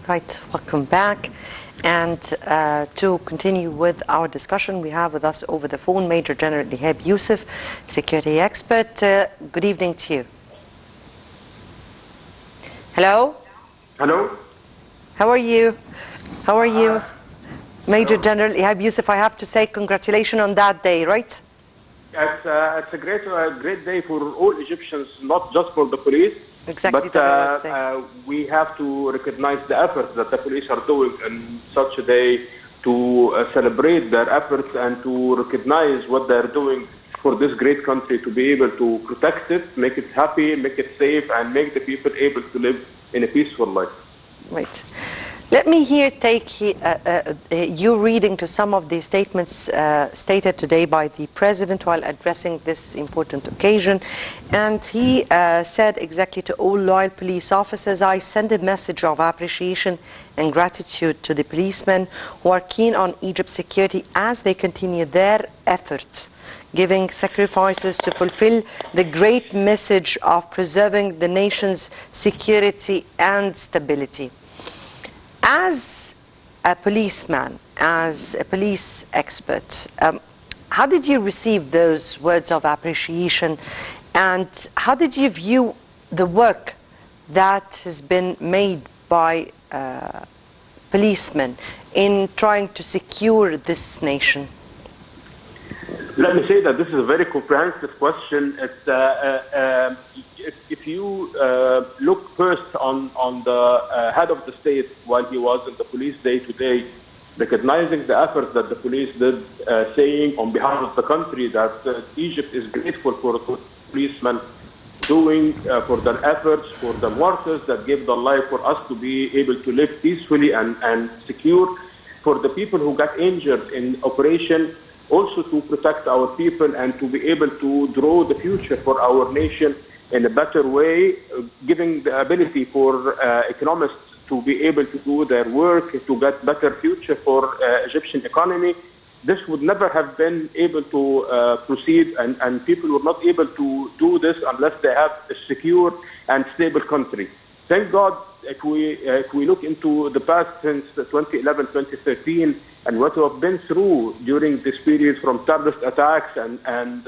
Right, welcome back. And to continue with our discussion, we have with us over the phone Major General Ehab Youssef, security expert. Good evening to you. Hello? Hello? How are you? How are you? Major General Ehab Youssef, I have to say congratulations on that day, right? It's a great day for all Egyptians, not just for the police. Exactly, but we have to recognize the efforts that the police are doing in such a day to celebrate their efforts and to recognize what they're doing for this great country, to be able to protect it, make it happy, make it safe, and make the people able to live in a peaceful life. Right. Let me here take you reading to some of the statements stated today by the President while addressing this important occasion. And he said exactly to all loyal police officers, I send a message of appreciation and gratitude to the policemen who are keen on Egypt's security as they continue their efforts, giving sacrifices to fulfill the great message of preserving the nation's security and stability. As a policeman, as a police expert, how did you receive those words of appreciation, and how did you view the work that has been made by policemen in trying to secure this nation? Let me say that this is a very comprehensive question. It's, if you look first on the head of the state while he was in the police day today, recognizing the efforts that the police did, saying on behalf of the country that Egypt is grateful for the policemen doing for their efforts, for the martyrs that gave their life for us to be able to live peacefully and secure, for the people who got injured in operation, also to protect our people and to be able to draw the future for our nation in a better way, giving the ability for economists to be able to do their work, to get better future for Egyptian economy. This would never have been able to proceed, and people were not able to do this unless they have a secure and stable country. Thank God, if we look into the past since 2011, 2013, and what we have been through during this period from terrorist attacks and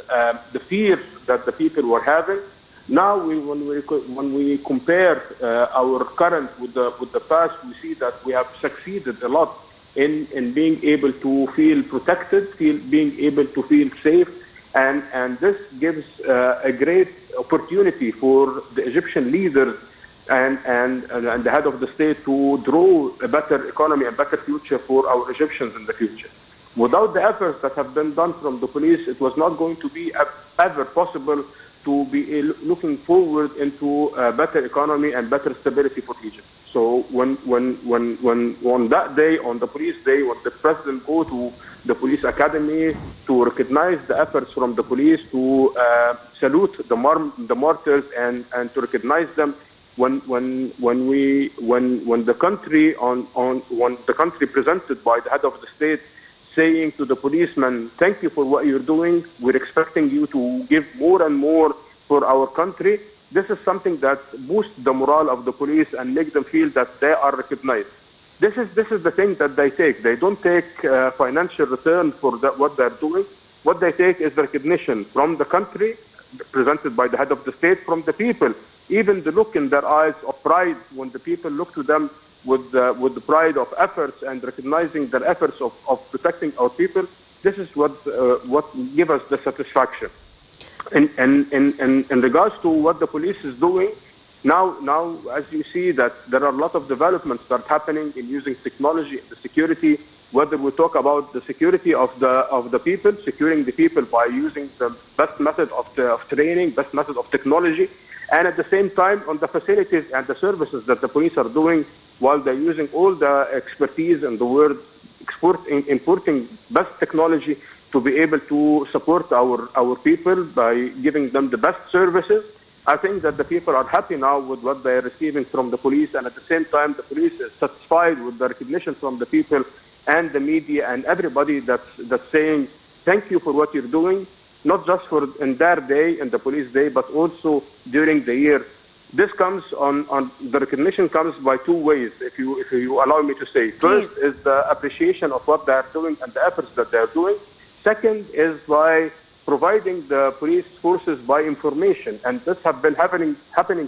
the fear that the people were having, now when we compare our current with the past, we see that we have succeeded a lot in being able to feel protected, being able to feel safe, and this gives a great opportunity for the Egyptian leaders and the head of the state to draw a better economy and better future for our Egyptians in the future. Without the efforts that have been done from the police, it was not going to be ever possible to be looking forward into a better economy and better stability for Egypt. So when on that day, on the police day, when the president go to the police academy to recognize the efforts from the police, to salute the martyrs and to recognize them, when the country presented by the head of the state saying to the policemen, thank you for what you're doing, we're expecting you to give more and more for our country, this is something that boosts the morale of the police and makes them feel that they are recognized. This is the thing that they take. They don't take financial return for what they're doing. What they take is recognition from the country, presented by the head of the state, from the people. Even the look in their eyes of pride when the people look to them with the pride of efforts and recognizing their efforts of protecting our people, this is what gives us the satisfaction. In regards to what the police is doing, now as you see that there are a lot of developments that are happening in using technology in the security, whether we talk about the security of the people, securing the people by using the best method of training, best method of technology, and at the same time on the facilities and the services that the police are doing while they're using all the expertise in the world, importing best technology to be able to support our people by giving them the best services. I think that the people are happy now with what they're receiving from the police, and at the same time the police is satisfied with the recognition from the people and the media and everybody that's saying thank you for what you're doing, not just for in their day, in the police day, but also during the year This comes on the recognition comes by two ways, if you allow me to say. First is the appreciation of what they are doing and the efforts that they are doing. Second is by providing the police forces by information, and this has been happening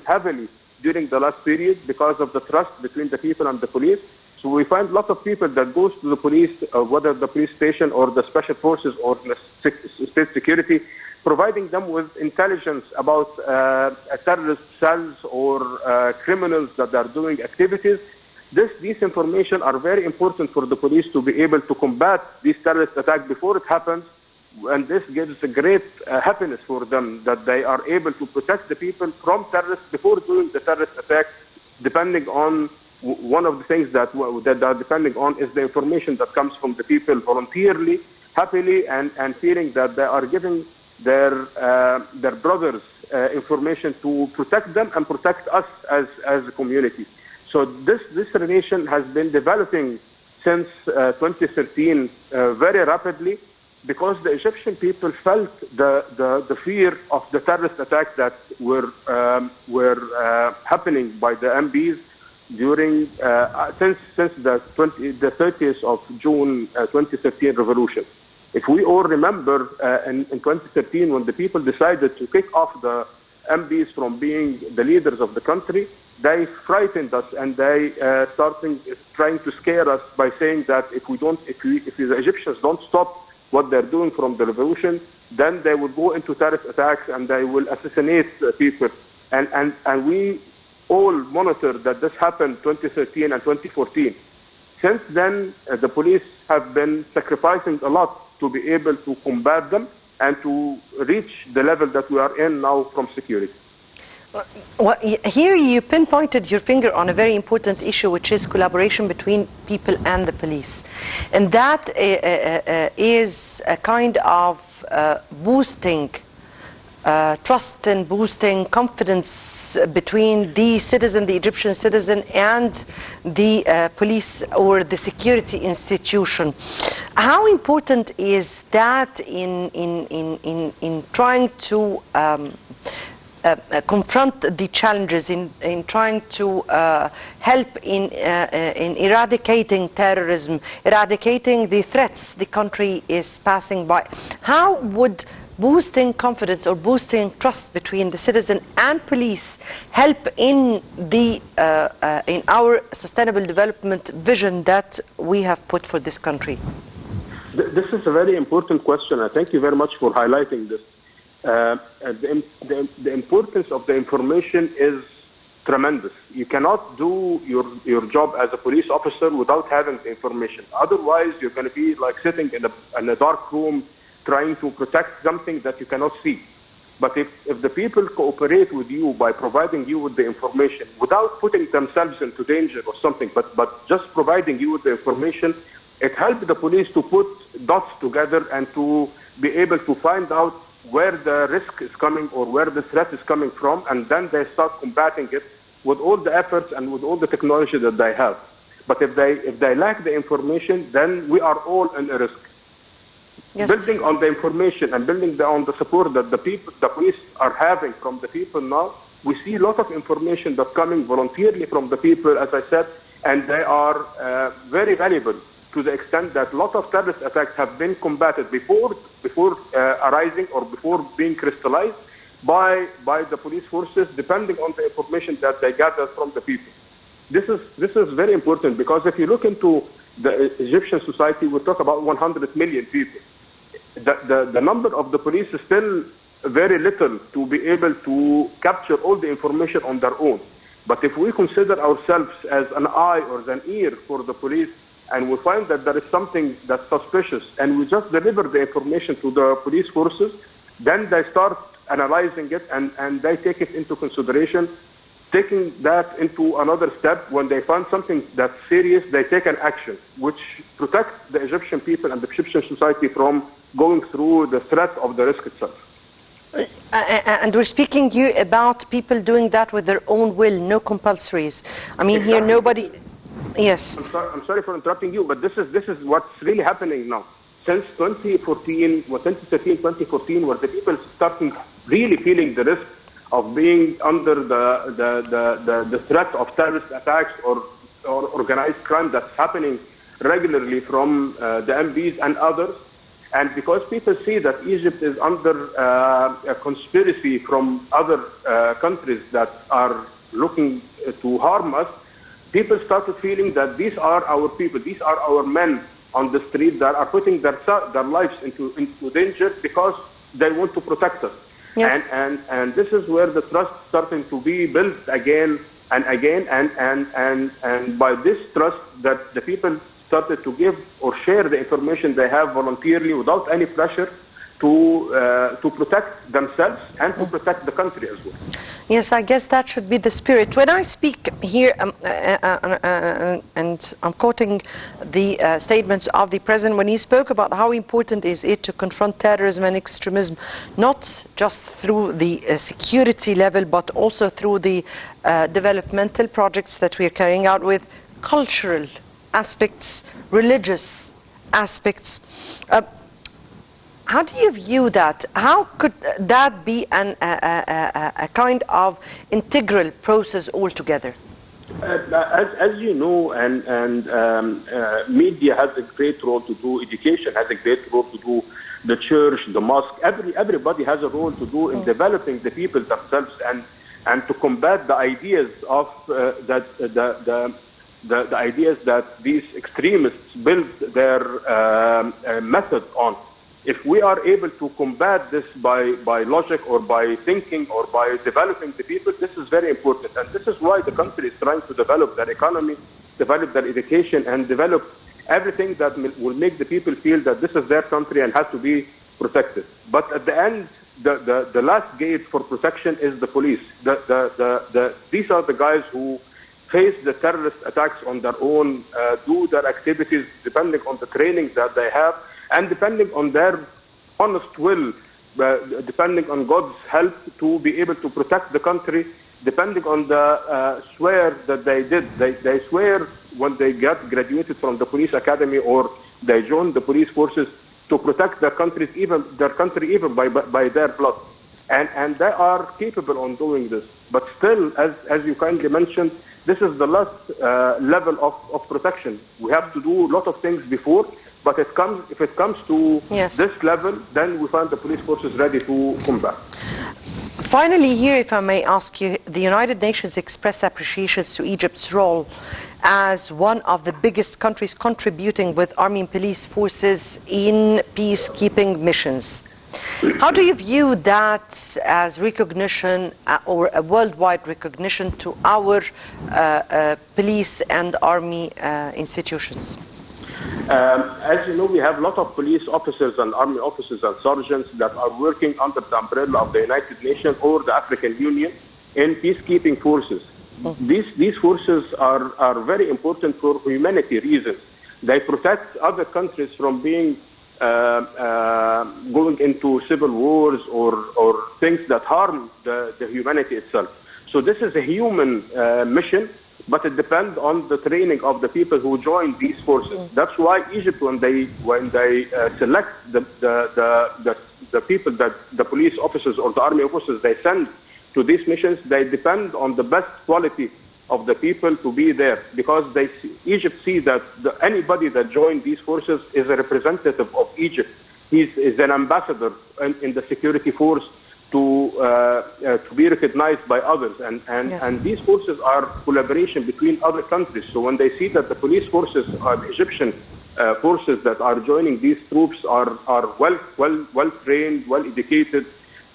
heavily during the last period because of the trust between the people and the police. So we find lots of people that goes to the police, whether the police station or the special forces or the state security, providing them with intelligence about terrorist cells or criminals that are doing activities. These information are very important for the police to be able to combat these terrorist attacks before it happens, and this gives a great happiness for them that they are able to protect the people from terrorists before doing the terrorist attack. Depending on one of the things that they are depending on is the information that comes from the people voluntarily, happily, and feeling that they are giving their brothers information to protect them and protect us as a community. So this relation has been developing since 2013 very rapidly, because the Egyptian people felt the fear of the terrorist attacks that were happening by the MBs during since the 30th of June 2013 revolution. If we all remember, in 2013, when the people decided to kick off the MBs from being the leaders of the country, they frightened us and they started trying to scare us by saying that if the Egyptians don't stop what they're doing from the revolution, then they will go into terrorist attacks and they will assassinate people. And we all monitor that this happened 2013 and 2014. Since then, the police have been sacrificing a lot to be able to combat them and to reach the level that we are in now from security. Well, here you pinpointed your finger on a very important issue, which is collaboration between people and the police. And that is a kind of boosting trust and boosting confidence between the citizen, the Egyptian citizen, and the police or the security institution. How important is that in trying to confront the challenges, in trying to help in eradicating terrorism, eradicating the threats the country is passing by? How would boosting confidence or boosting trust between the citizen and police help in in our sustainable development vision that we have put for this country? This is a very important question. I thank you very much for highlighting this. The importance of the information is tremendous. You cannot do your job as a police officer without having the information. Otherwise, you're going to be like sitting in a dark room trying to protect something that you cannot see. But if the people cooperate with you by providing you with the information without putting themselves into danger or something, but just providing you with the information, it helps the police to put dots together and to be able to find out where the risk is coming or where the threat is coming from, and then they start combating it with all the efforts and with all the technology that they have. But if they lack the information, then we are all in a risk. Yes. Building on the information and building on the support that the police are having from the people now, we see a lot of information that's coming voluntarily from the people, as I said, and they are very valuable to the extent that a lot of terrorist attacks have been combated before arising or before being crystallized by the police forces, depending on the information that they gather from the people. This is very important, because if you look into the Egyptian society, we talk about 100 million people. The number of the police is still very little to be able to capture all the information on their own. But if we consider ourselves as an eye or as an ear for the police, and we find that there is something that's suspicious, and we just deliver the information to the police forces, then they start analyzing it and they take it into consideration. Taking that into another step, when they find something that's serious, they take an action, which protects the Egyptian people and the Egyptian society from going through the threat of the risk itself. And we're speaking you about people doing that with their own will, no compulsories. I mean, exactly. Here nobody. Yes. I'm sorry for interrupting you, but this is what's really happening now. Since 2013, 2014, where the people starting really feeling the risk of being under the threat of terrorist attacks or organized crime that's happening regularly from the MPs and others. And because people see that Egypt is under a conspiracy from other countries that are looking to harm us, people started feeling that these are our people, these are our men on the street that are putting their lives into danger because they want to protect us. Yes. And this is where the trust starting to be built again and again, and by this trust that the people started to give or share the information they have voluntarily without any pressure to protect themselves and to protect the country as well. Yes, I guess that should be the spirit. When I speak here, and I'm quoting the statements of the president when he spoke about how important is it to confront terrorism and extremism, not just through the security level, but also through the developmental projects that we are carrying out with cultural aspects, religious aspects. How do you view that? How could that be a kind of integral process altogether? As you know, and media has a great role to do, education has a great role to do, the church, the mosque, everybody has a role to do in developing the people themselves and to combat the ideas of the ideas that these extremists build their method on. If we are able to combat this by logic or by thinking or by developing the people, this is very important. And this is why the country is trying to develop their economy, develop their education, and develop everything that will make the people feel that this is their country and has to be protected. But at the end, the last gate for protection is the police. These are the guys who face the terrorist attacks on their own, do their activities depending on the training that they have, and depending on their honest will, depending on God's help to be able to protect the country, depending on the swear that they did. They swear when they graduated from the police academy or they joined the police forces to protect their country even by their blood. And they are capable on doing this. But still, as you kindly mentioned, this is the last level of protection. We have to do a lot of things before, but if it comes to this level, then we find the police forces ready to combat. Finally, here, if I may ask you, the United Nations expressed appreciation to Egypt's role as one of the biggest countries contributing with army and police forces in peacekeeping missions. How do you view that as recognition or a worldwide recognition to our police and army institutions? As you know, we have a lot of police officers and army officers and sergeants that are working under the umbrella of the United Nations or the African Union in peacekeeping forces. These forces are very important for humanity reasons. They protect other countries from being going into civil wars or things that harm the humanity itself. So this is a human mission, but it depends on the training of the people who join these forces. That's why Egypt, when they select the people that the police officers or the army officers they send to these missions, they depend on the best quality of the people to be there, because Egypt sees that anybody that joins these forces is a representative of Egypt. He is an ambassador in the security force to be recognized by others, and these forces are collaboration between other countries. So when they see that the police forces are the Egyptian forces that are joining these troops are well trained, well educated,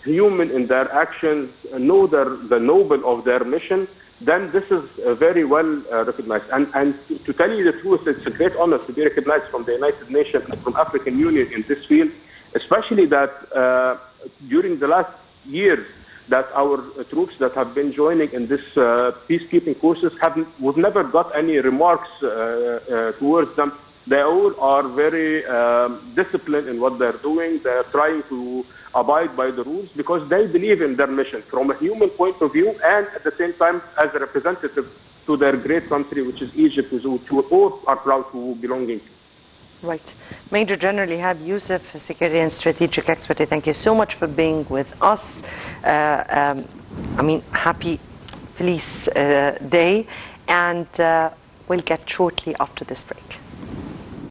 human in their actions, know the noble of their mission, then this is very well recognized. And to tell you the truth, it's a great honor to be recognized from the United Nations and from African Union in this field, especially that during the last years that our troops that have been joining in this peacekeeping forces we've never got any remarks towards them. They all are very disciplined in what they're doing. They're trying to abide by the rules because they believe in their mission from a human point of view, and at the same time as a representative to their great country, which is Egypt, which we all are proud to belonging to. Right. Major General Ehab Youssef, Security and Strategic Expert, thank you so much for being with us. happy Police Day, and we'll get shortly after this break.